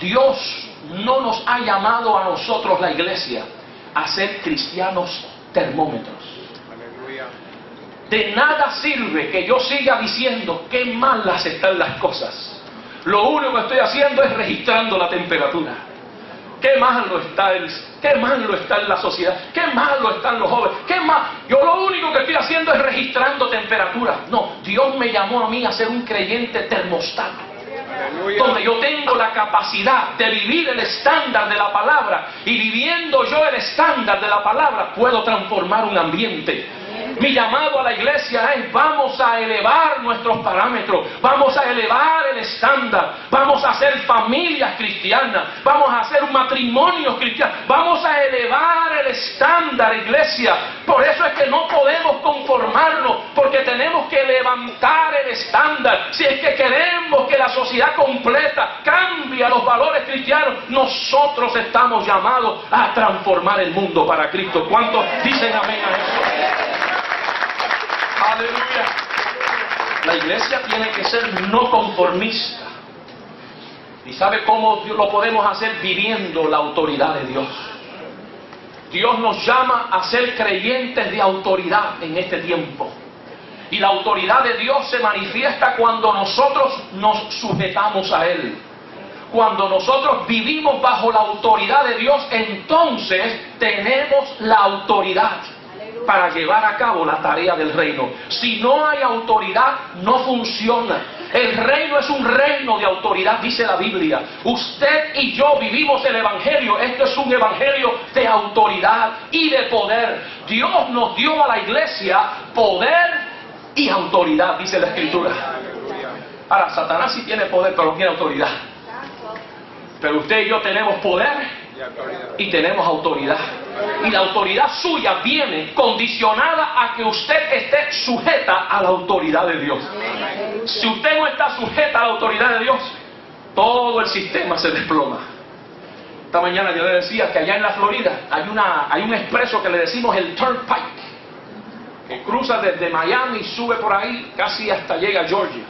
Dios no nos ha llamado a nosotros, la iglesia, a ser cristianos termómetros. De nada sirve que yo siga diciendo qué malas están las cosas. Lo único que estoy haciendo es registrando la temperatura. Qué malo está en la sociedad, qué malo están los jóvenes, qué mal. Yo lo único que estoy haciendo es registrando temperatura. No, Dios me llamó a mí a ser un creyente termostato, donde yo tengo la capacidad de vivir el estándar de la palabra, y viviendo yo el estándar de la palabra puedo transformar un ambiente. Mi llamado a la iglesia es: vamos a elevar nuestros parámetros, vamos a elevar el estándar, vamos a hacer familias cristianas, vamos a hacer matrimonios cristianos, vamos a elevar el estándar, iglesia. Por eso es que no podemos conformarnos, porque tenemos que levantar el estándar. Si es que queremos que la sociedad completa cambie los valores cristianos, nosotros estamos llamados a transformar el mundo para Cristo. ¿Cuántos dicen amén a eso? Aleluya. La iglesia tiene que ser no conformista. ¿Y sabe cómo lo podemos hacer? Viviendo la autoridad de Dios. Dios nos llama a ser creyentes de autoridad en este tiempo. Y la autoridad de Dios se manifiesta cuando nosotros nos sujetamos a Él. Cuando nosotros vivimos bajo la autoridad de Dios, entonces tenemos la autoridad para llevar a cabo la tarea del reino. Si no hay autoridad, no funciona. El reino es un reino de autoridad, dice la Biblia. Usted y yo vivimos el evangelio. Esto es un evangelio de autoridad y de poder. Dios nos dio a la iglesia poder y autoridad, dice la Escritura. Ahora, Satanás sí tiene poder, pero no tiene autoridad. Pero usted y yo tenemos poder y tenemos autoridad. Y la autoridad suya viene condicionada a que usted esté sujeta a la autoridad de Dios. Si usted no está sujeta a la autoridad de Dios, todo el sistema se desploma. Esta mañana yo le decía que allá en la Florida hay un expreso que le decimos el Turnpike, que cruza desde Miami y sube por ahí casi hasta llega a Georgia.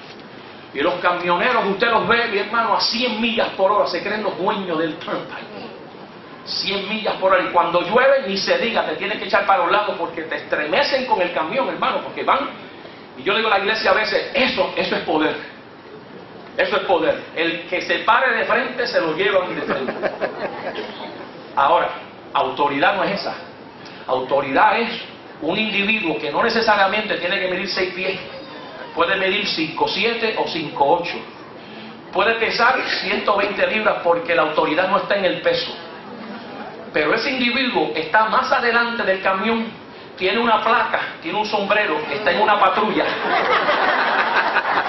Y los camioneros, usted los ve, mi hermano, a 100 millas por hora, se creen los dueños del Turnpike. 100 millas por hora, y cuando llueve ni se diga, te tienes que echar para los lados porque te estremecen con el camión, hermano, porque van. Y yo le digo a la iglesia a veces, eso es poder. Eso es poder. El que se pare de frente se lo llevan de frente. Ahora, autoridad no es esa. Autoridad es un individuo que no necesariamente tiene que medir 6 pies. Puede medir 5'7" o 5'8". Puede pesar 120 libras porque la autoridad no está en el peso. Pero ese individuo está más adelante del camión, tiene una placa, tiene un sombrero, está en una patrulla.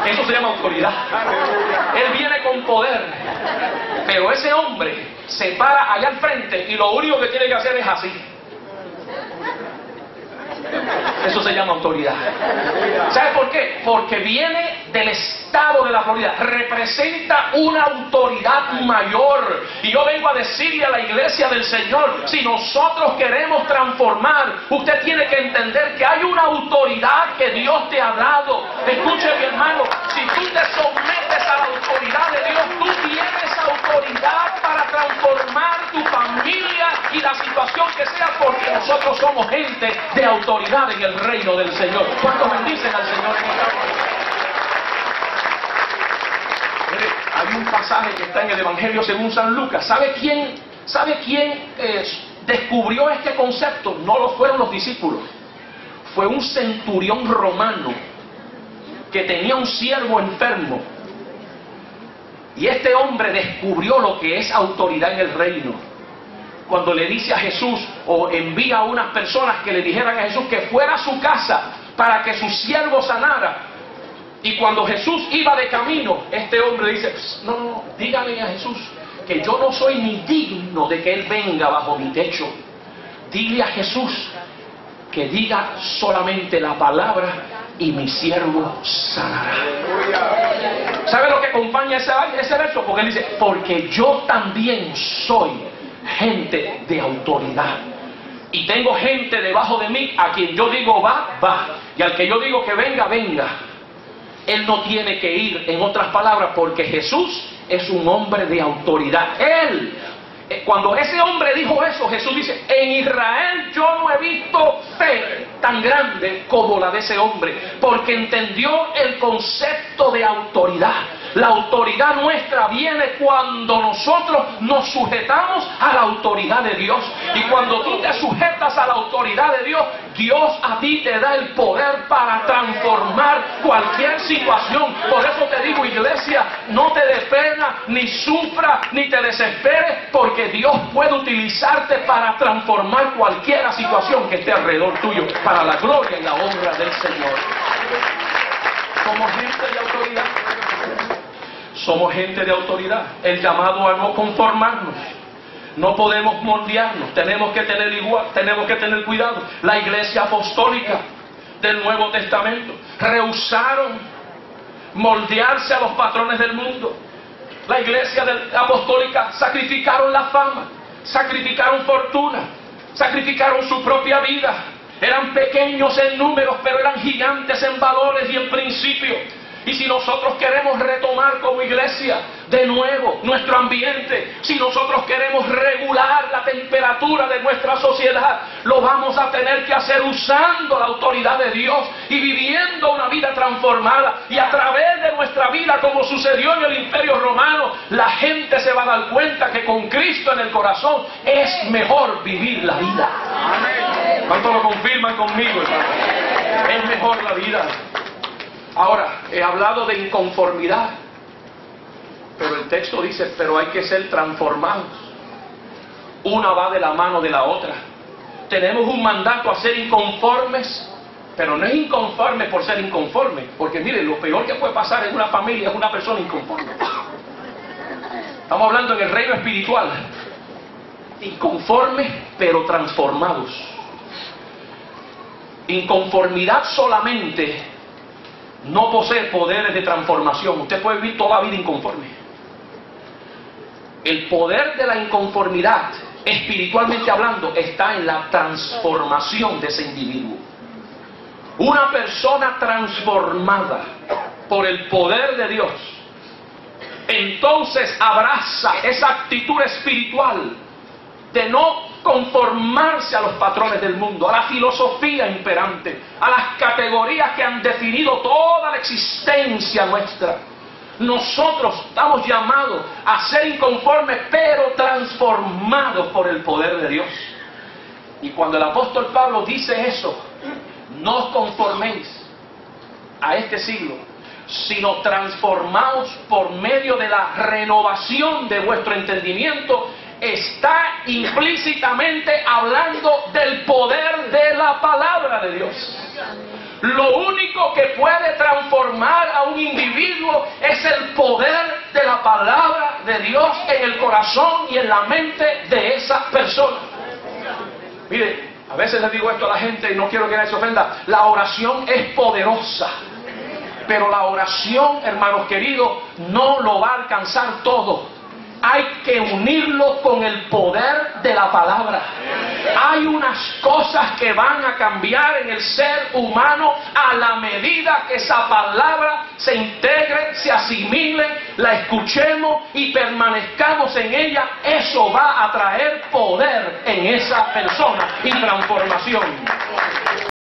Eso se llama autoridad. Él viene con poder. Pero ese hombre se para allá al frente y lo único que tiene que hacer es así. Eso se llama autoridad. ¿Sabe por qué? Porque viene del estado de la Florida. Representa una autoridad mayor. Y yo vengo a decirle a la iglesia del Señor, si nosotros queremos transformar, usted tiene que entender que hay una autoridad que Dios te ha dado. Escuche, mi hermano, si tú te sometes a la autoridad de Dios, tú tienes autoridad para transformar tu familia y la situación que sea, porque nosotros somos gente de autoridad en el reino del Señor. ¿Cuántos bendicen al Señor en esta hora? Mire, hay un pasaje que está en el Evangelio según San Lucas. ¿Sabe quién descubrió este concepto? No lo fueron los discípulos. Fue un centurión romano que tenía un siervo enfermo. Y este hombre descubrió lo que es autoridad en el reino. Cuando le dice a Jesús, o envía a unas personas que le dijeran a Jesús que fuera a su casa para que su siervo sanara. Y cuando Jesús iba de camino, este hombre dice, no, dígale a Jesús que yo no soy ni digno de que Él venga bajo mi techo. Dile a Jesús que diga solamente la palabra y mi siervo sanará. ¿Sabe lo que acompaña ese verso? Porque él dice, porque yo también soy gente de autoridad. Y tengo gente debajo de mí a quien yo digo va, va. Y al que yo digo que venga, venga. Él no tiene que ir, en otras palabras, porque Jesús es un hombre de autoridad. Él, cuando ese hombre dijo eso, Jesús dice, en Israel yo no he visto fe tan grande como la de ese hombre, porque entendió el concepto de autoridad. La autoridad nuestra viene cuando nosotros nos sujetamos a la autoridad de Dios. Y cuando tú te sujetas a la autoridad de Dios, Dios a ti te da el poder para transformar cualquier situación. Por eso te digo, iglesia, no te dé pena, ni sufra, ni te desesperes, porque Dios puede utilizarte para transformar cualquier situación que esté alrededor tuyo, para la gloria y la honra del Señor. Somos gente de autoridad. Somos gente de autoridad. El llamado a no conformarnos. No podemos moldearnos. Tenemos que tener cuidado. La iglesia apostólica del Nuevo Testamento rehusaron moldearse a los patrones del mundo. La iglesia apostólica sacrificaron la fama, sacrificaron fortuna, sacrificaron su propia vida. Eran pequeños en números, pero eran gigantes en valores y en principios. Y si nosotros queremos retomar como iglesia de nuevo nuestro ambiente, si nosotros queremos regular la temperatura de nuestra sociedad, lo vamos a tener que hacer usando la autoridad de Dios y viviendo una vida transformada. Y a través de nuestra vida, como sucedió en el Imperio Romano, la gente se va a dar cuenta que con Cristo en el corazón es mejor vivir la vida. ¿Cuántos lo confirman conmigo, hermano? Es mejor la vida. Ahora, he hablado de inconformidad, pero el texto dice, pero hay que ser transformados. Una va de la mano de la otra. Tenemos un mandato a ser inconformes, pero no es inconforme por ser inconforme, porque mire, lo peor que puede pasar en una familia es una persona inconforme. Estamos hablando en el reino espiritual. Inconformes, pero transformados. Inconformidad solamente no posee poderes de transformación. Usted puede vivir toda la vida inconforme. El poder de la inconformidad, espiritualmente hablando, está en la transformación de ese individuo. Una persona transformada por el poder de Dios, entonces abraza esa actitud espiritual de no conformarse a los patrones del mundo, a la filosofía imperante, a las categorías que han definido toda la existencia nuestra. Nosotros estamos llamados a ser inconformes, pero transformados por el poder de Dios. Y cuando el apóstol Pablo dice eso, no os conforméis a este siglo, sino transformaos por medio de la renovación de vuestro entendimiento, está implícitamente hablando del poder de la palabra de Dios. Lo único que puede transformar a un individuo es el poder de la palabra de Dios en el corazón y en la mente de esa persona. Mire, a veces les digo esto a la gente y no quiero que nadie se ofenda. La oración es poderosa, pero la oración, hermanos queridos, no lo va a alcanzar todo. Hay que unirlo con el poder de la palabra. Hay unas cosas que van a cambiar en el ser humano a la medida que esa palabra se integre, se asimile, la escuchemos y permanezcamos en ella. Eso va a traer poder en esa persona y transformación.